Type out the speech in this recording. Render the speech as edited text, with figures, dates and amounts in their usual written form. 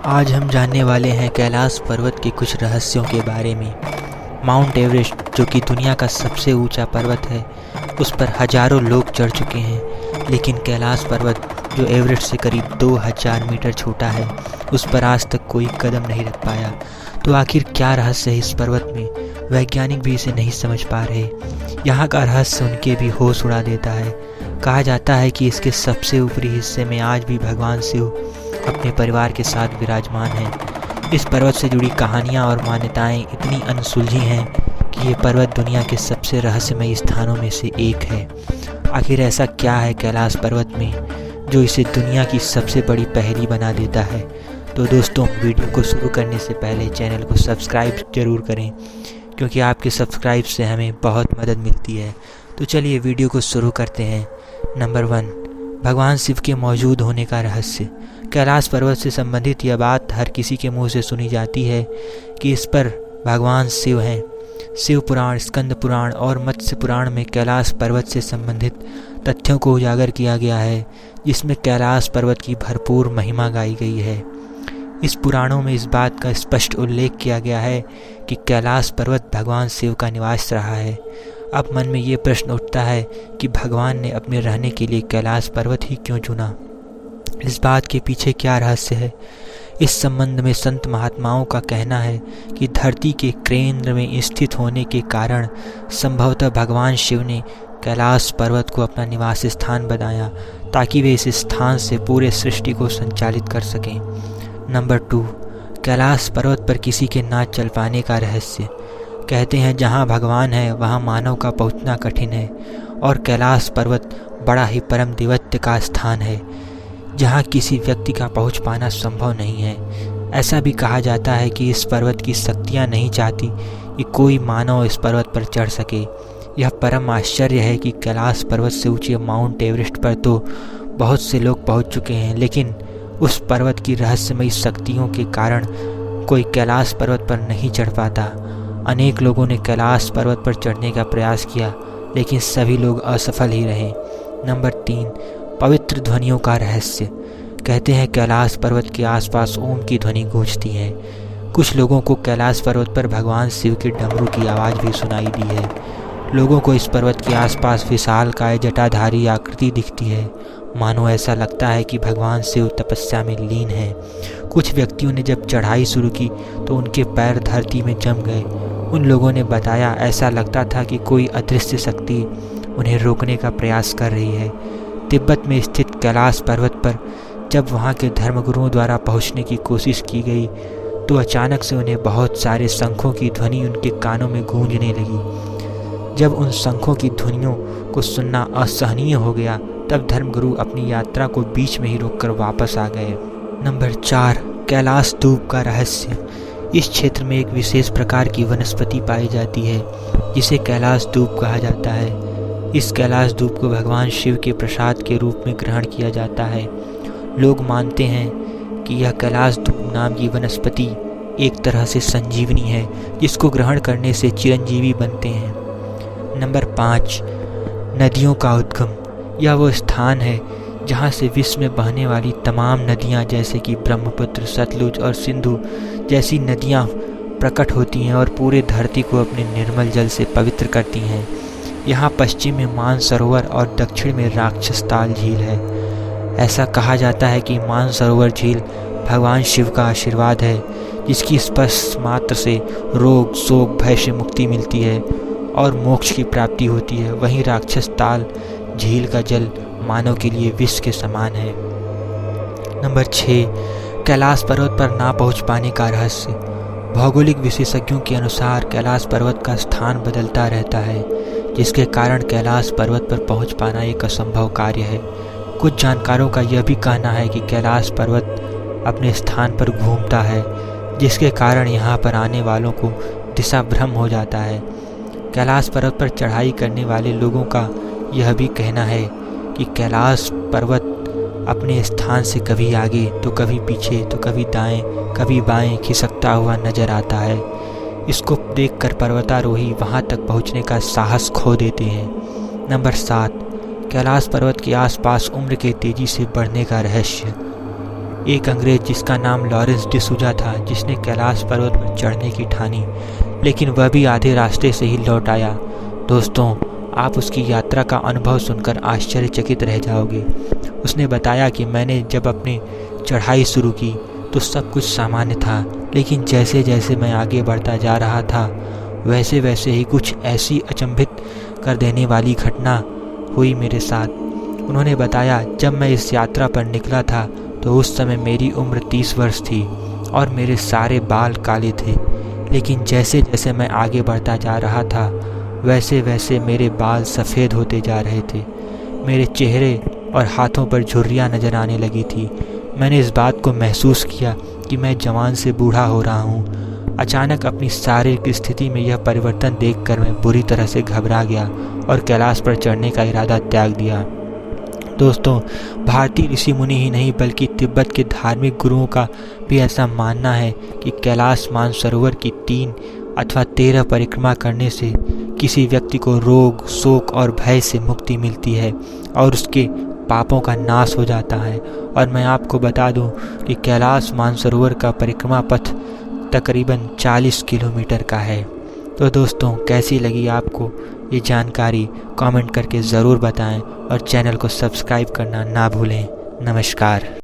आज हम जानने वाले हैं कैलाश पर्वत के कुछ रहस्यों के बारे में। माउंट एवरेस्ट, जो कि दुनिया का सबसे ऊंचा पर्वत है, उस पर हजारों लोग चढ़ चुके हैं, लेकिन कैलाश पर्वत, जो एवरेस्ट से करीब 2000 मीटर छोटा है, उस पर आज तक कोई कदम नहीं रख पाया। तो आखिर क्या रहस्य है इस पर्वत में? वैज्ञानिक भी इसे नहीं समझ पा रहे। यहाँ का रहस्य उनके भी होश उड़ा देता है। कहा जाता है कि इसके सबसे ऊपरी हिस्से में आज भी भगवान शिव अपने परिवार के साथ विराजमान हैं। इस पर्वत से जुड़ी कहानियाँ और मान्यताएँ इतनी अनसुलझी हैं कि ये पर्वत दुनिया के सबसे रहस्यमयी स्थानों में से एक है। आखिर ऐसा क्या है कैलाश पर्वत में जो इसे दुनिया की सबसे बड़ी पहेली बना देता है? तो दोस्तों, वीडियो को शुरू करने से पहले चैनल को सब्सक्राइब ज़रूर करें, क्योंकि आपके सब्सक्राइब से हमें बहुत मदद मिलती है। तो चलिए वीडियो को शुरू करते हैं। नंबर 1, भगवान शिव के मौजूद होने का रहस्य। कैलाश पर्वत से संबंधित यह बात हर किसी के मुंह से सुनी जाती है कि इस पर भगवान शिव हैं। शिव पुराण, स्कंद पुराण और मत्स्य पुराण में कैलाश पर्वत से संबंधित तथ्यों को उजागर किया गया है, जिसमें कैलाश पर्वत की भरपूर महिमा गाई गई है। इस पुराणों में इस बात का स्पष्ट उल्लेख किया गया है कि कैलाश पर्वत भगवान शिव का निवास रहा है। अब मन में ये प्रश्न उठता है कि भगवान ने अपने रहने के लिए कैलाश पर्वत ही क्यों चुना? इस बात के पीछे क्या रहस्य है? इस संबंध में संत महात्माओं का कहना है कि धरती के केंद्र में स्थित होने के कारण संभवतः भगवान शिव ने कैलाश पर्वत को अपना निवास स्थान बनाया, ताकि वे इस स्थान से पूरे सृष्टि को संचालित कर सकें। नंबर 2, कैलाश पर्वत पर किसी के ना चल पाने का रहस्य। कहते हैं जहाँ भगवान है वहाँ मानव का पहुँचना कठिन है, और कैलाश पर्वत बड़ा ही परम दिव्य का स्थान है, जहाँ किसी व्यक्ति का पहुँच पाना संभव नहीं है। ऐसा भी कहा जाता है कि इस पर्वत की शक्तियाँ नहीं चाहती कि कोई मानव इस पर्वत पर चढ़ सके। यह परम आश्चर्य है कि कैलाश पर्वत से ऊंचे माउंट एवरेस्ट पर तो बहुत से लोग पहुँच चुके हैं, लेकिन उस पर्वत की रहस्यमयी शक्तियों के कारण कोई कैलाश पर्वत पर नहीं चढ़ पाता। अनेक लोगों ने कैलाश पर्वत पर चढ़ने का प्रयास किया, लेकिन सभी लोग असफल ही रहे। नंबर 3, पवित्र ध्वनियों का रहस्य। कहते हैं कैलाश पर्वत के आसपास ओम की ध्वनि गूंजती है। कुछ लोगों को कैलाश पर्वत पर भगवान शिव के डमरू की आवाज़ भी सुनाई दी है। लोगों को इस पर्वत के आसपास विशालकाय जटाधारी आकृति दिखती है, मानो ऐसा लगता है कि भगवान शिव तपस्या में लीन है। कुछ व्यक्तियों ने जब चढ़ाई शुरू की तो उनके पैर धरती में जम गए। उन लोगों ने बताया ऐसा लगता था कि कोई अदृश्य शक्ति उन्हें रोकने का प्रयास कर रही है। तिब्बत में स्थित कैलाश पर्वत पर जब वहाँ के धर्मगुरुओं द्वारा पहुँचने की कोशिश की गई तो अचानक से उन्हें बहुत सारे शंखों की ध्वनि उनके कानों में गूंजने लगी। जब उन शंखों की ध्वनियों को सुनना असहनीय हो गया, तब धर्मगुरु अपनी यात्रा को बीच में ही रोककर वापस आ गए। नंबर 4, कैलाश धूप का रहस्य। इस क्षेत्र में एक विशेष प्रकार की वनस्पति पाई जाती है, जिसे कैलाश धूप कहा जाता है। इस कैलाश धूप को भगवान शिव के प्रसाद के रूप में ग्रहण किया जाता है। लोग मानते हैं कि यह कैलाश धूप नाम की वनस्पति एक तरह से संजीवनी है, जिसको ग्रहण करने से चिरंजीवी बनते हैं। नंबर 5, नदियों का उद्गम। यह वो स्थान है जहाँ से विश्व में बहने वाली तमाम नदियाँ, जैसे कि ब्रह्मपुत्र, सतलुज और सिंधु जैसी नदियाँ प्रकट होती हैं और पूरे धरती को अपने निर्मल जल से पवित्र करती हैं। यहाँ पश्चिम में मानसरोवर और दक्षिण में राक्षस ताल झील है। ऐसा कहा जाता है कि मानसरोवर झील भगवान शिव का आशीर्वाद है, जिसकी स्पर्श मात्र से रोग, शोक, भय से मुक्ति मिलती है और मोक्ष की प्राप्ति होती है। वहीं राक्षस ताल झील का जल मानव के लिए विष के समान है। नंबर 6, कैलाश पर्वत पर ना पहुंच पाने का रहस्य। भौगोलिक विशेषज्ञों के अनुसार कैलाश पर्वत का स्थान बदलता रहता है, जिसके कारण कैलाश पर्वत पर पहुंच पाना एक असंभव कार्य है। कुछ जानकारों का यह भी कहना है कि कैलाश पर्वत अपने स्थान पर घूमता है, जिसके कारण यहाँ पर आने वालों को दिशा भ्रम हो जाता है। कैलाश पर्वत पर चढ़ाई करने वाले लोगों का यह भी कहना है कि कैलाश पर्वत अपने स्थान से कभी आगे तो कभी पीछे तो कभी दाएं कभी बाएं खिसकता हुआ नजर आता है। इसको देखकर पर्वतारोही वहां तक पहुंचने का साहस खो देते हैं। नंबर 7, कैलाश पर्वत के आसपास उम्र के तेजी से बढ़ने का रहस्य। एक अंग्रेज जिसका नाम लॉरेंस डिसूजा था, जिसने कैलाश पर्वत पर चढ़ने की ठानी, लेकिन वह भी आधे रास्ते से ही लौट आया। दोस्तों, आप उसकी यात्रा का अनुभव सुनकर आश्चर्यचकित रह जाओगे। उसने बताया कि मैंने जब अपनी चढ़ाई शुरू की तो सब कुछ सामान्य था, लेकिन जैसे जैसे मैं आगे बढ़ता जा रहा था वैसे वैसे ही कुछ ऐसी अचंभित कर देने वाली घटना हुई मेरे साथ। उन्होंने बताया, जब मैं इस यात्रा पर निकला था तो उस समय मेरी उम्र 30 वर्ष थी और मेरे सारे बाल काले थे, लेकिन जैसे जैसे मैं आगे बढ़ता जा रहा था वैसे वैसे मेरे बाल सफ़ेद होते जा रहे थे। मेरे चेहरे और हाथों पर झुर्रियाँ नज़र आने लगी थी। मैंने इस बात को महसूस किया कि मैं जवान से बूढ़ा हो रहा हूँ। अचानक अपनी शारीरिक स्थिति में यह परिवर्तन देखकर मैं बुरी तरह से घबरा गया और कैलाश पर चढ़ने का इरादा त्याग दिया। दोस्तों, भारतीय ऋषि मुनि ही नहीं बल्कि तिब्बत के धार्मिक गुरुओं का भी ऐसा मानना है कि कैलाश मानसरोवर की 3 अथवा 13 परिक्रमा करने से किसी व्यक्ति को रोग, शोक और भय से मुक्ति मिलती है और उसके पापों का नाश हो जाता है। और मैं आपको बता दूं कि कैलाश मानसरोवर का परिक्रमा पथ तकरीबन 40 किलोमीटर का है। तो दोस्तों, कैसी लगी आपको ये जानकारी कमेंट करके ज़रूर बताएं और चैनल को सब्सक्राइब करना ना भूलें। नमस्कार।